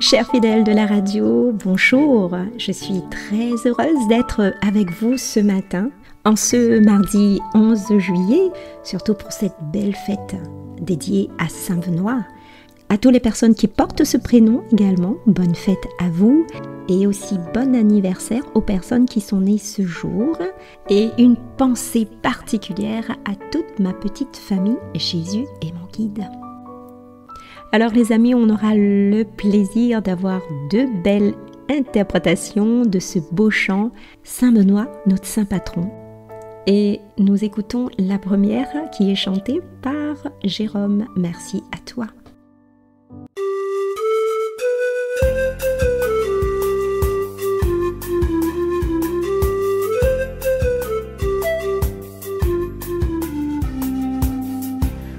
Chers fidèles de la radio, bonjour. Je suis très heureuse d'être avec vous ce matin, en ce mardi 11 juillet, surtout pour cette belle fête dédiée à Saint-Benoît. À toutes les personnes qui portent ce prénom également, bonne fête à vous et aussi bon anniversaire aux personnes qui sont nées ce jour et une pensée particulière à toute ma petite famille. Jésus est mon guide. Alors les amis, on aura le plaisir d'avoir deux belles interprétations de ce beau chant Saint-Benoît, notre saint patron. Et nous écoutons la première qui est chantée par Jérôme. Merci à toi.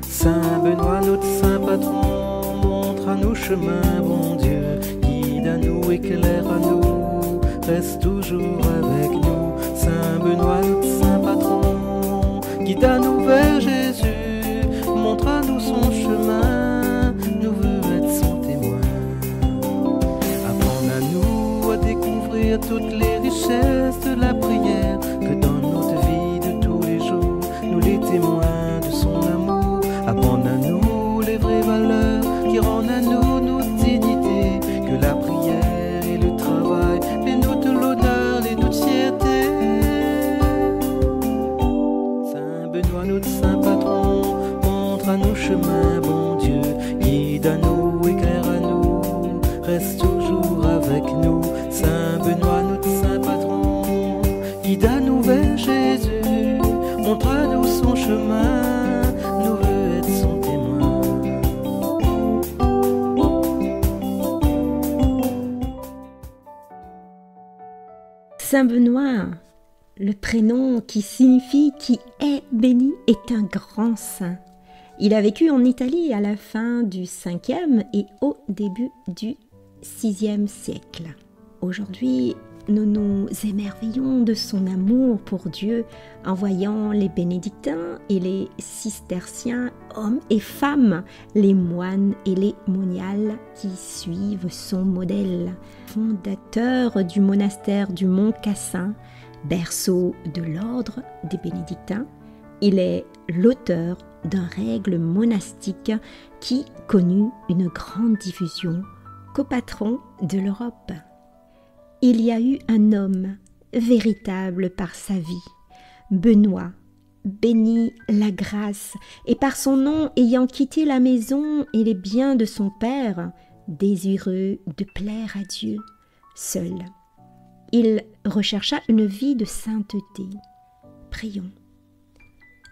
Saint-Benoît, notre saint patron, montre à nos chemins, bon Dieu, guide à nous, éclaire à nous, reste toujours avec nous. Saint-Benoît, notre saint patron, guide à nous vers Jésus, montre à nous son chemin, nous veut être son témoin. Apprendre à nous à découvrir toutes les richesses de la prière, que dans notre vie de tous les jours, nous les témoins de son amour. Apprendre à nous les vraies valeurs qui rendent à nous notre dignité, que la prière et le travail, les notes de l'honneur, les notes de fierté. Saint-Benoît, notre saint patron, montre à nos chemins, bon Dieu, guide à nous, éclaire à nous, reste toujours avec nous. Saint-Benoît, notre saint patron, guide à nous vers Jésus, montre à nous son chemin, nous veut être son témoin. Saint-Benoît, le prénom qui signifie qui est béni, est un grand saint. Il a vécu en Italie à la fin du 5e et au début du 6e siècle. Aujourd'hui, nous nous émerveillons de son amour pour Dieu en voyant les bénédictins et les cisterciens, hommes et femmes, les moines et les moniales qui suivent son modèle. Fondateur du monastère du Mont Cassin, berceau de l'ordre des bénédictins, il est l'auteur d'un règle monastique qui connut une grande diffusion, copatron de l'Europe. Il y a eu un homme véritable par sa vie, Benoît, béni la grâce, et par son nom ayant quitté la maison et les biens de son père, désireux de plaire à Dieu seul. Il rechercha une vie de sainteté. Prions.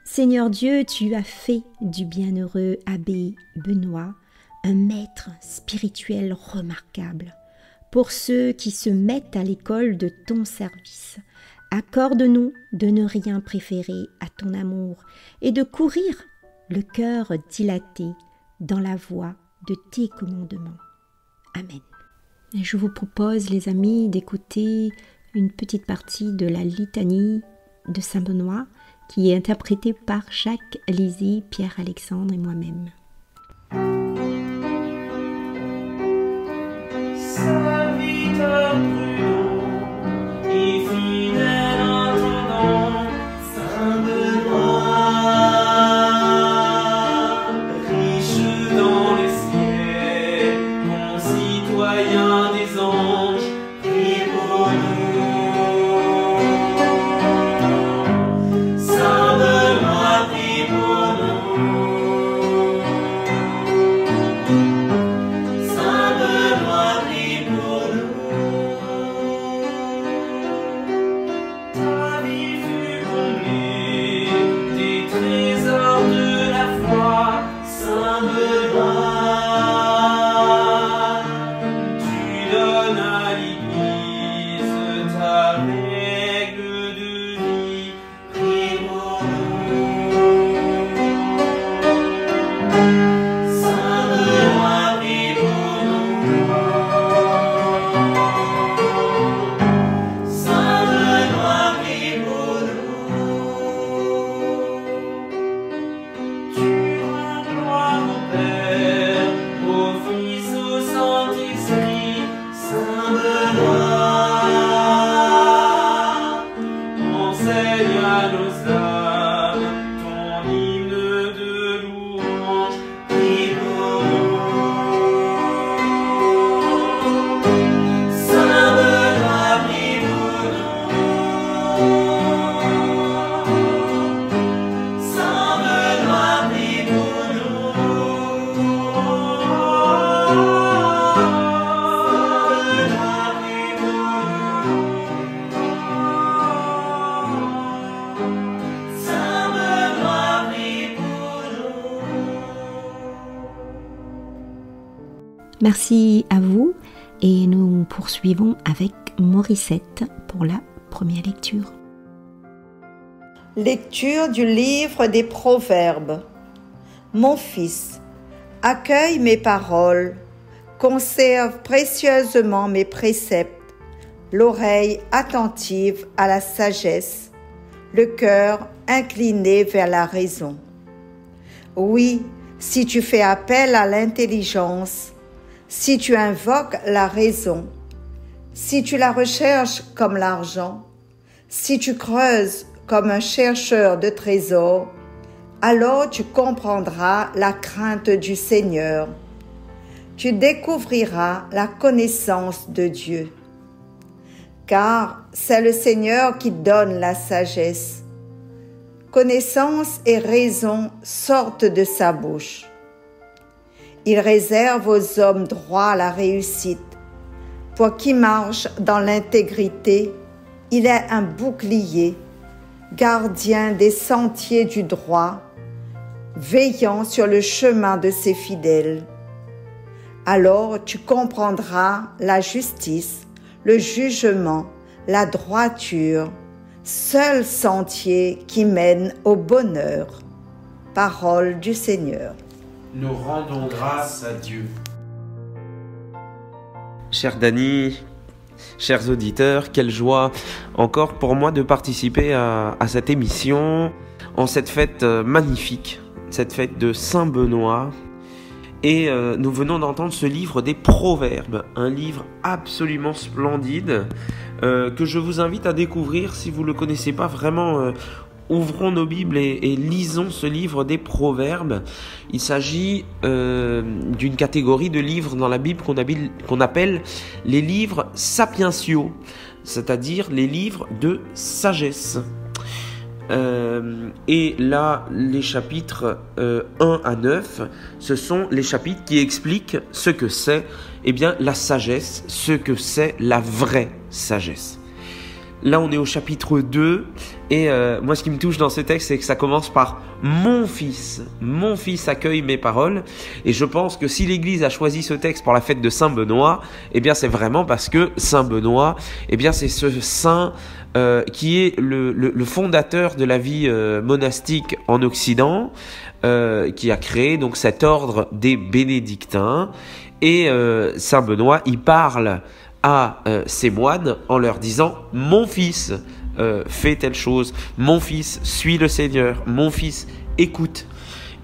Seigneur Dieu, tu as fait du bienheureux abbé Benoît un maître spirituel remarquable. Pour ceux qui se mettent à l'école de ton service, accorde-nous de ne rien préférer à ton amour et de courir le cœur dilaté dans la voie de tes commandements. Amen. Et je vous propose, les amis, d'écouter une petite partie de la litanie de Saint-Benoît qui est interprétée par Jacques Lisy, Pierre-Alexandre et moi-même. Serviteur prudent et fidèle intendant, Saint-Benoît, riche dans le ciel, concitoyen des anges, prie pour nous. Saint-Benoît, prie pour nous. enseigne à nos âmes ton hymne de louange. Prie pour nous. Saint Benoît, prie pour nous. Saint Benoît, prie pour nous. Saint Benoît, prie pour nous. Merci à vous et nous poursuivons avec Morissette pour la première lecture. Lecture du livre des Proverbes. Mon fils, accueille mes paroles, conserve précieusement mes préceptes, l'oreille attentive à la sagesse, le cœur incliné vers la raison. Oui, si tu fais appel à l'intelligence, si tu invoques la raison, si tu la recherches comme l'argent, si tu creuses comme un chercheur de trésors, alors tu comprendras la crainte du Seigneur. Tu découvriras la connaissance de Dieu. Car c'est le Seigneur qui donne la sagesse. Connaissance et raison sortent de sa bouche. Il réserve aux hommes droits la réussite. Pour qui marche dans l'intégrité, il est un bouclier, gardien des sentiers du droit, veillant sur le chemin de ses fidèles. Alors tu comprendras la justice, le jugement, la droiture, seul sentier qui mène au bonheur. Parole du Seigneur. Nous rendons grâce à Dieu. Cher Dany, chers auditeurs, quelle joie encore pour moi de participer à cette émission en cette fête magnifique, cette fête de Saint-Benoît. Et nous venons d'entendre ce livre des Proverbes, un livre absolument splendide que je vous invite à découvrir si vous ne le connaissez pas vraiment. Ouvrons nos Bibles et lisons ce livre des Proverbes. Il s'agit d'une catégorie de livres dans la Bible qu'on appelle les livres sapientiaux, c'est-à-dire les livres de sagesse. Et là, les chapitres 1 à 9, ce sont les chapitres qui expliquent ce que c'est la sagesse, ce que c'est la vraie sagesse. Là, on est au chapitre 2 et moi, ce qui me touche dans ce texte, c'est que ça commence par « Mon fils accueille mes paroles ». Et je pense que si l'Église a choisi ce texte pour la fête de Saint-Benoît, c'est vraiment parce que Saint-Benoît, c'est ce saint qui est le fondateur de la vie monastique en Occident, qui a créé donc cet ordre des bénédictins. Et Saint-Benoît, il parle à ces moines en leur disant « Mon fils, fais telle chose. Mon fils, suis le Seigneur. Mon fils, écoute. »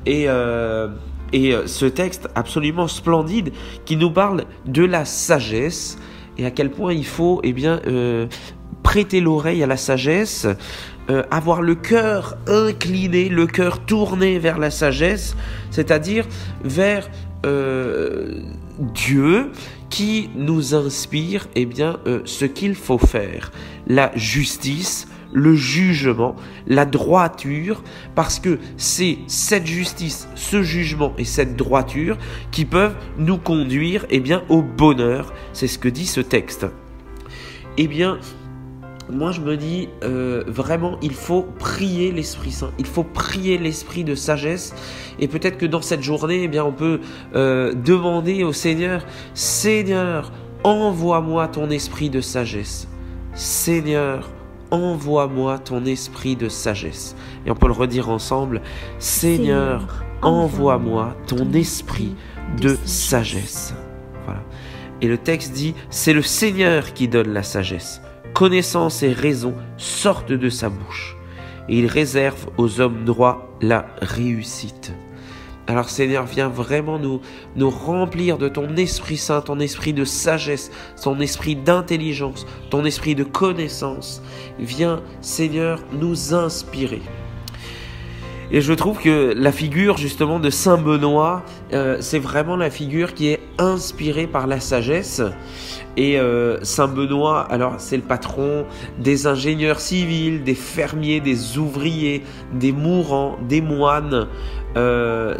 Et ce texte absolument splendide qui nous parle de la sagesse et à quel point il faut prêter l'oreille à la sagesse, avoir le cœur incliné, le cœur tourné vers la sagesse, c'est-à-dire vers Dieu qui nous inspire ce qu'il faut faire, la justice, le jugement, la droiture, parce que c'est cette justice, ce jugement et cette droiture qui peuvent nous conduire au bonheur. C'est ce que dit ce texte. Moi je me dis vraiment il faut prier l'Esprit Saint, il faut prier l'Esprit de sagesse, et peut-être que dans cette journée on peut demander au Seigneur: Seigneur, envoie-moi ton esprit de sagesse. Seigneur, envoie-moi ton esprit de sagesse. Et on peut le redire ensemble: Seigneur, envoie-moi ton esprit de sagesse. Voilà. Et le texte dit: c'est le Seigneur qui donne la sagesse. Connaissance et raison sortent de sa bouche, et il réserve aux hommes droits la réussite. Alors Seigneur, viens vraiment nous remplir de ton Esprit Saint, ton esprit de sagesse, ton esprit d'intelligence, ton esprit de connaissance. Viens, Seigneur, nous inspirer. Et je trouve que la figure justement de Saint Benoît, c'est vraiment la figure qui est inspirée par la sagesse. Et Saint Benoît, alors c'est le patron des ingénieurs civils, des fermiers, des ouvriers, des mourants, des moines. Il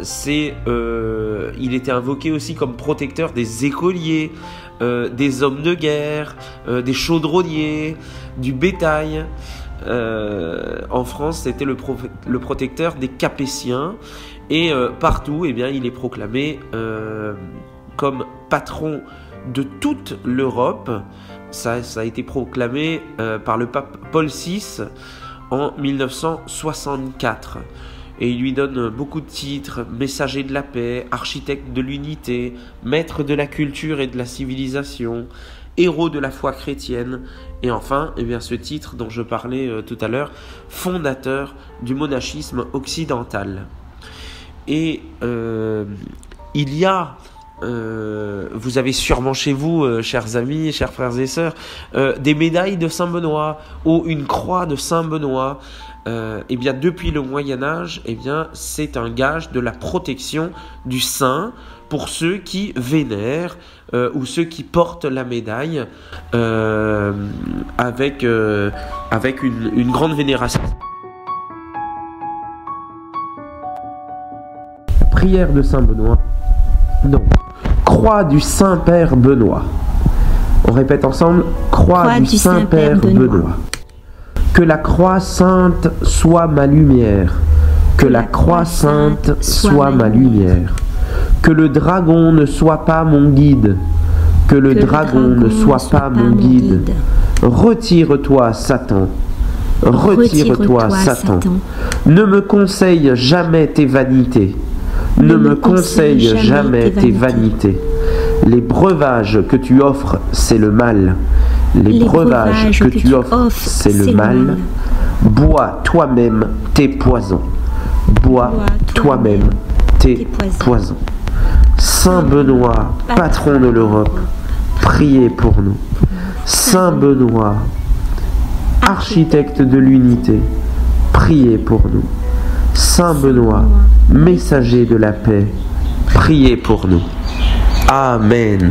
était invoqué aussi comme protecteur des écoliers, des hommes de guerre, des chaudronniers, du bétail. En France, c'était le protecteur des Capétiens. Et partout, eh bien, il est proclamé comme patron de toute l'Europe. Ça a été proclamé par le pape Paul VI en 1964. Et il lui donne beaucoup de titres: messager de la paix, architecte de l'unité, maître de la culture et de la civilisation, héros de la foi chrétienne, et enfin, eh bien, ce titre dont je parlais tout à l'heure, fondateur du monachisme occidental. Et il y a, vous avez sûrement chez vous, chers amis, chers frères et sœurs, des médailles de Saint Benoît ou une croix de Saint Benoît. Eh bien, depuis le Moyen-Âge, eh bien, c'est un gage de la protection du saint pour ceux qui vénèrent ou ceux qui portent la médaille avec une grande vénération. Prière de Saint Benoît. Non. Croix du Saint-Père Benoît. On répète ensemble. Croix du Saint-Père Benoît. Que la croix sainte soit ma lumière. Que la croix sainte soit ma lumière. Que le dragon ne soit pas mon guide. Que le dragon ne soit pas mon guide. Retire-toi, Satan. Retire-toi, Satan. Ne me conseille jamais tes vanités. Ne me conseille jamais tes vanités. Les breuvages que tu offres, c'est le mal. Les breuvages que tu offres, c'est le mal. Bois toi-même tes poisons. Bois toi-même tes poisons. Saint Benoît, patron de l'Europe, priez pour nous. Saint Benoît, architecte de l'unité, priez pour nous. Saint Benoît, messager de la paix, priez pour nous. Amen.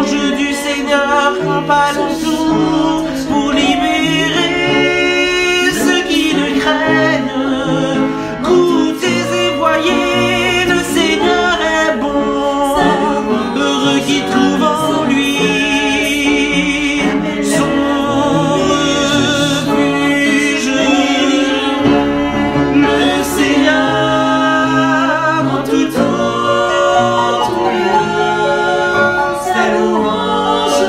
L'ange du Seigneur campe alentour pour libérer ceux qui le craignent. Goûtez et voyez, le Seigneur est bon. Heureux qui trouve en lui son refuge. Le Seigneur en tout temps, sa louange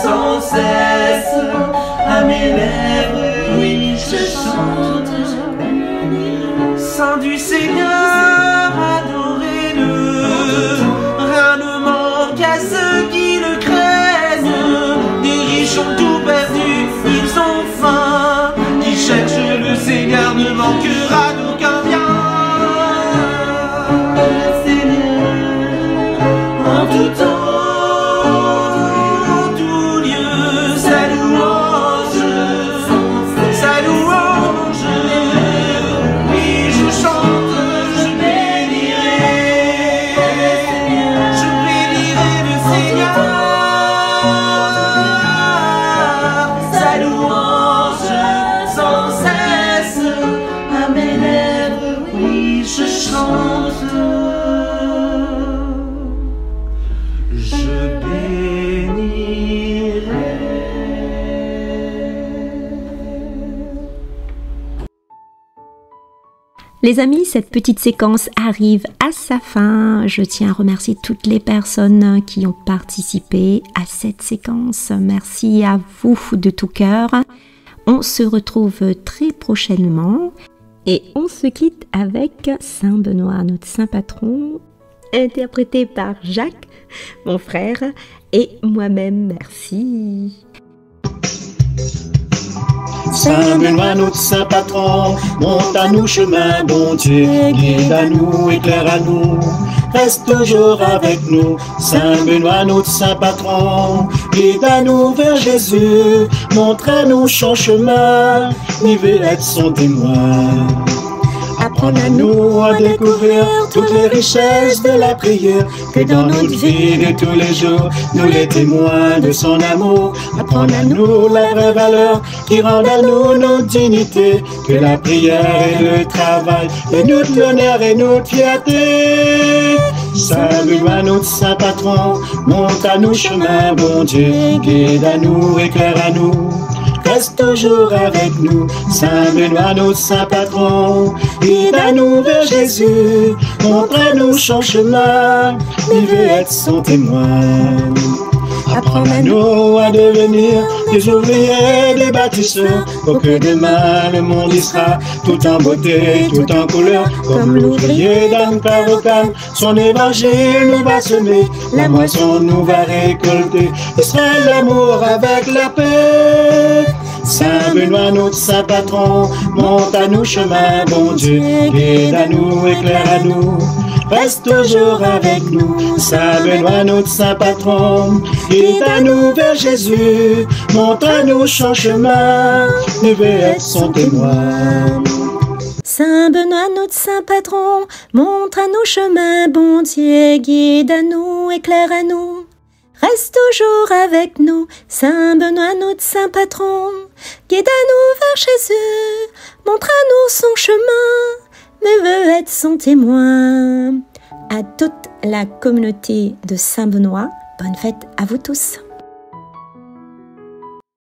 sans cesse. À mes lèvres, oui, je chante. Saint du Seigneur, adorez-le. Rien ne manque à ceux qui le craignent. Des riches ont tout perdu, ils ont faim. Qui cherchent le Seigneur ne manquera d'aucun bien. Le Seigneur, en tout temps, en tout lieu, sa louange, sa louange. Oui, je chante, je bénirai le Seigneur. Sa louange sans cesse. À mes lèvres, oui, je chante. Je bénirai. Les amis, cette petite séquence arrive à sa fin. Je tiens à remercier toutes les personnes qui ont participé à cette séquence. Merci à vous de tout cœur. On se retrouve très prochainement et on se quitte avec Saint Benoît, notre saint patron, interprété par Jacques, mon frère, et moi-même. Merci. Saint Benoît, notre saint patron, monte à nous chemin, bon Dieu, guide à nous, éclaire à nous, reste toujours avec nous. Saint Benoît, notre saint patron, guide à nous vers Jésus, montre à nous son chemin, il veut être son témoin. Apprendre à nous à découvrir toutes les richesses de la prière, que dans notre vie de tous les jours, nous les témoins de son amour. Apprendre à nous la vraie valeur qui rend à nous notre dignité, que la prière et le travail est notre honneur et notre fierté. Saint Benoît, notre saint patron, monte à nous chemin, bon Dieu, guide à nous, éclaire à nous, reste toujours avec nous. Saint Benoît, notre saint patron, guide à nous vers Jésus, montre à nous son chemin, il veut être son témoin. Apprendre à nous à devenir des ouvriers, des bâtisseurs, pour que demain le monde y sera tout en beauté, tout en couleur, comme l'ouvrier d'un carocane. Son évangile nous va semer, la moisson nous va récolter, et sera l'amour avec la paix. Saint Benoît, notre saint patron, monte à nous chemin, bon Dieu, guide à nous, éclaire à nous, reste toujours avec nous. Saint Benoît, notre saint patron, guide à nous vers Jésus, montre à nous son chemin, il veut être son témoin. Saint Benoît, notre saint patron, montre à nous chemin, bon Dieu, guide à nous, éclaire à nous, reste toujours avec nous. Saint Benoît, notre saint patron, guide à nous vers Jésus, montre à nous son chemin, mais veut être son témoin. À toute la communauté de Saint Benoît, bonne fête à vous tous.